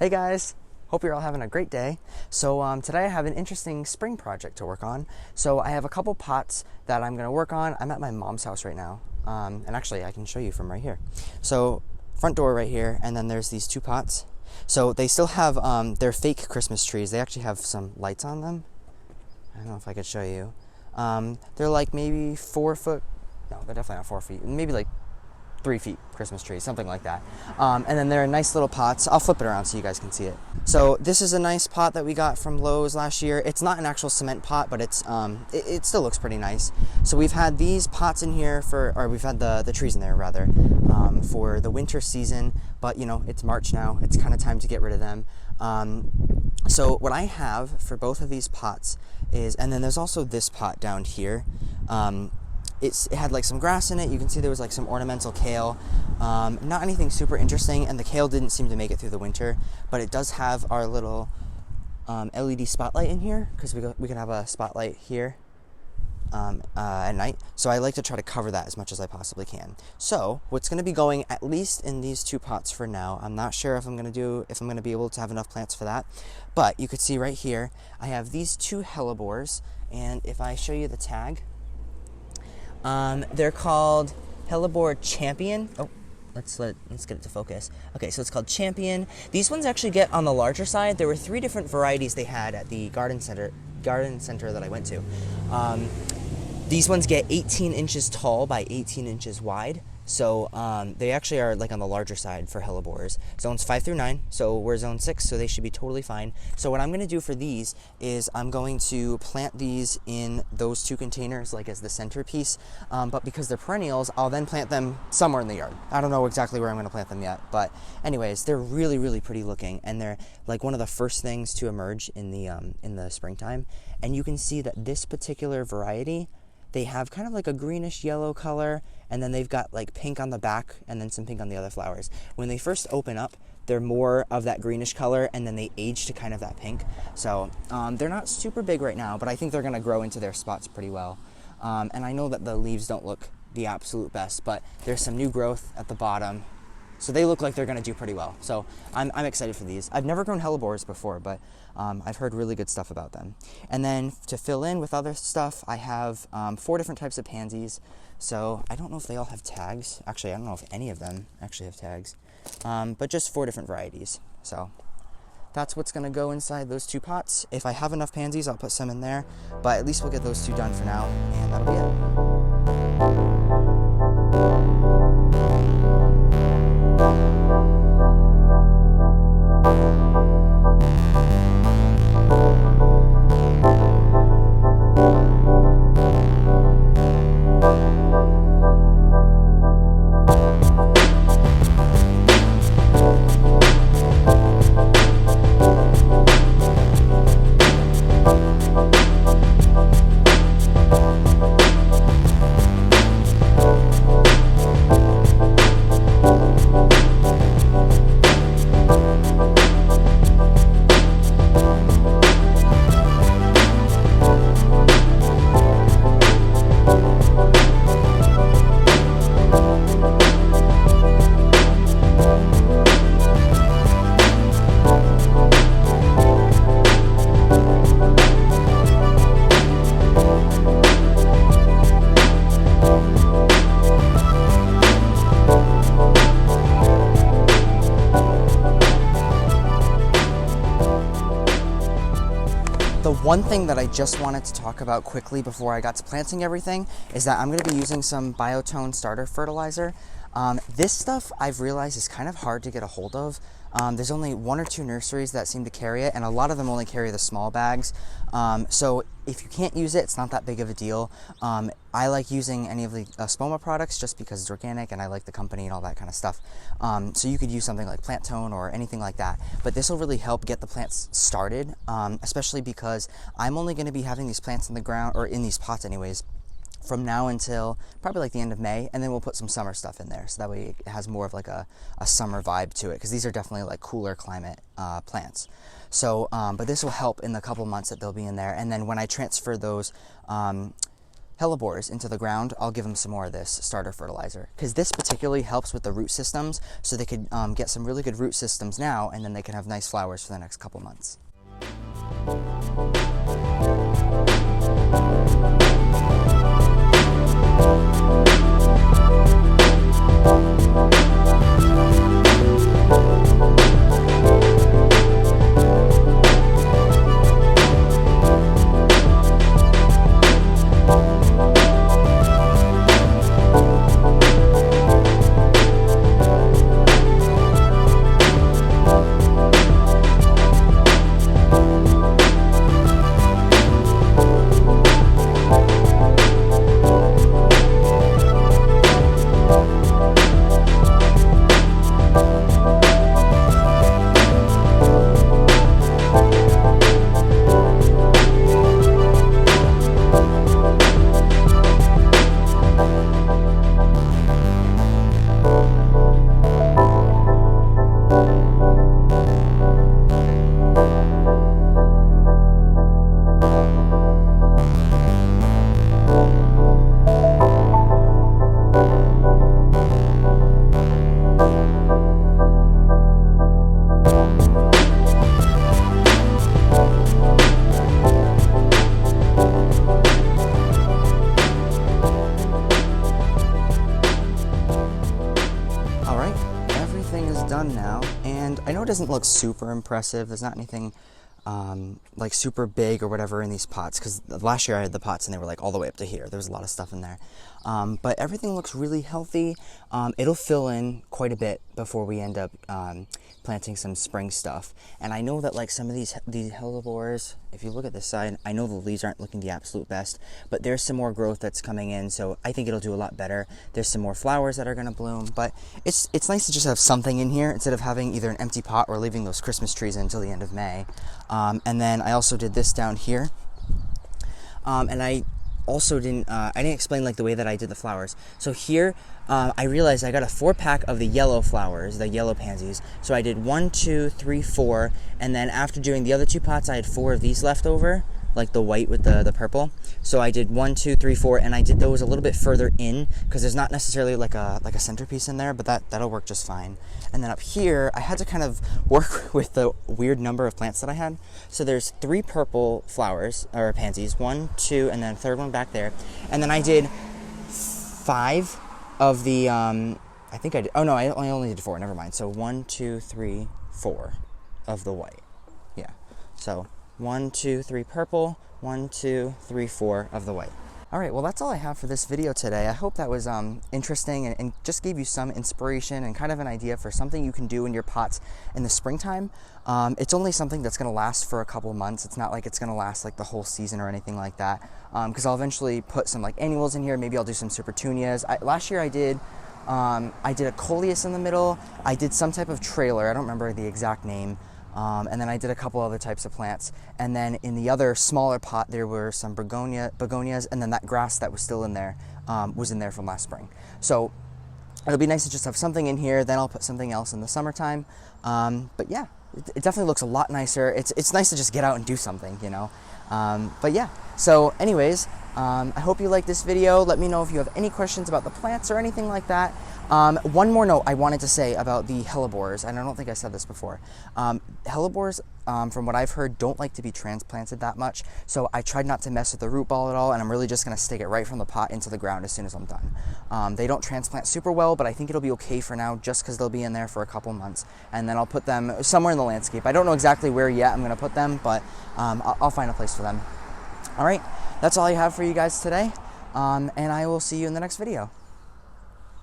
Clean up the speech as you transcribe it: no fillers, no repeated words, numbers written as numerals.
Hey guys, hope you're all having a great day. So today I have an interesting spring project to work on. So I have a couple pots that I'm going to work on. I'm at my mom's house right now, and actually I can show you from right here. So front door right here, and then there's these two pots. So they still have their fake Christmas trees. They actually have some lights on them. I don't know if I could show you. They're like maybe 4 foot, no, they're definitely not 4 feet, maybe like 3 feet Christmas trees, something like that. And then they're nice little pots. I'll flip it around so you guys can see it. So this is a nice pot that we got from Lowe's last year. It's not an actual cement pot, but it's it still looks pretty nice. So we've had these pots in here we've had the trees in there rather, for the winter season, but you know, it's March now. It's kind of time to get rid of them. So what I have for both of these pots is, and then there's also this pot down here. It had like some grass in it. You can see there was like some ornamental kale. Not anything super interesting, and the kale didn't seem to make it through the winter, but it does have our little LED spotlight in here, because we can have a spotlight here at night. So I like to try to cover that as much as I possibly can. So what's going to be going at least in these two pots for now. I'm not sure if I'm going to be able to have enough plants for that, but you could see right here I have these two Hellebores, and if I show you the tag, they're called Hellebore Champion. Oh, let's get it to focus. Okay, so it's called Champion. These ones actually get on the larger side. There were 3 different varieties they had at the garden center that I went to. These ones get 18 inches tall by 18 inches wide. So they actually are like on the larger side for Hellebores. Zones 5 through 9, so we're zone 6, so they should be totally fine. So what I'm going to do for these is I'm going to plant these in those 2 containers like as the centerpiece, but because they're perennials, I'll then plant them somewhere in the yard. I don't know exactly where I'm going to plant them yet, but anyways, they're really, really pretty looking, and they're like one of the first things to emerge in the springtime. And you can see that this particular variety, they have kind of like a greenish yellow color, and then they've got like pink on the back and then some pink on the other flowers. When they first open up, they're more of that greenish color, and then they age to kind of that pink. So they're not super big right now, but I think they're going to grow into their spots pretty well. And I know that the leaves don't look the absolute best, but there's some new growth at the bottom. So they look like they're going to do pretty well. So I'm excited for these. I've never grown Hellebores before, but I've heard really good stuff about them. And then to fill in with other stuff, I have 4 different types of pansies. So I don't know if they all have tags. Actually, I don't know if any of them actually have tags. But just 4 different varieties. So that's what's going to go inside those 2 pots. If I have enough pansies, I'll put some in there. But at least we'll get those 2 done for now, and that'll be it. The one thing that I just wanted to talk about quickly before I got to planting everything is that I'm going to be using some Biotone starter fertilizer. This stuff I've realized is kind of hard to get a hold of. There's only 1 or 2 nurseries that seem to carry it, and a lot of them only carry the small bags. So if you can't use it, it's not that big of a deal. I like using any of the Spoma products just because it's organic and I like the company and all that kind of stuff. So you could use something like Plant Tone or anything like that, but this will really help get the plants started, especially because I'm only going to be having these plants in the ground, or in these pots anyways, from now until probably like the end of May, and then we'll put some summer stuff in there, so that way it has more of like a summer vibe to it, because these are definitely like cooler climate plants. So, but this will help in the couple months that they'll be in there, and then when I transfer those hellebores into the ground, I'll give them some more of this starter fertilizer, because this particularly helps with the root systems, so they could get some really good root systems now, and then they can have nice flowers for the next couple months. Done now, and I know it doesn't look super impressive. There's not anything like super big or whatever in these pots, because last year I had the pots and they were like all the way up to here. There was a lot of stuff in there, but everything looks really healthy. It'll fill in quite a bit before we end up planting some spring stuff. And I know that like some of these hellebores, if you look at this side, I know the leaves aren't looking the absolute best, but there's some more growth that's coming in, so I think it'll do a lot better. There's some more flowers that are going to bloom, but it's nice to just have something in here instead of having either an empty pot or leaving those Christmas trees in until the end of May. And then I also did this down here, and I also didn't explain like the way that I did the flowers. So here I realized I got a 4-pack of the yellow flowers, the yellow pansies. So I did 1, 2, 3, 4, and then after doing the other 2 pots, I had 4 of these left over, like the white with the purple. So I did 1, 2, 3, 4, and I did those a little bit further in, because there's not necessarily like a centerpiece in there, but that'll work just fine. And then up here, I had to kind of work with the weird number of plants that I had. So there's 3 purple flowers, or pansies, 1, 2, and then a third one back there. And then I did 5 of the, I think I did, oh no, I only did 4, never mind. So 1, 2, 3, 4 of the white. Yeah, so 1, 2, 3 purple, 1, 2, 3, 4 of the white. All right, well, that's all I have for this video today. I hope that was interesting and just gave you some inspiration and kind of an idea for something you can do in your pots in the springtime. It's only something that's going to last for a couple months. It's not like it's going to last like the whole season or anything like that, because I'll eventually put some like annuals in here. Maybe I'll do some supertunias. Last year I did a coleus in the middle. I did some type of trailer. I don't remember the exact name. And then I did a couple other types of plants. And then in the other smaller pot, there were some begonias, and then that grass that was still in there was in there from last spring. So it'll be nice to just have something in here. Then I'll put something else in the summertime. But yeah, it definitely looks a lot nicer. It's nice to just get out and do something, you know. But yeah, so anyways, I hope you like this video. Let me know if you have any questions about the plants or anything like that. One more note I wanted to say about the hellebores, and I don't think I said this before. Hellebores, from what I've heard, don't like to be transplanted that much, so I tried not to mess with the root ball at all, and I'm really just going to stick it right from the pot into the ground as soon as I'm done. They don't transplant super well, but I think it'll be okay for now, just because they'll be in there for a couple months, and then I'll put them somewhere in the landscape. I don't know exactly where yet I'm going to put them, but I'll find a place for them. All right, that's all I have for you guys today, and I will see you in the next video.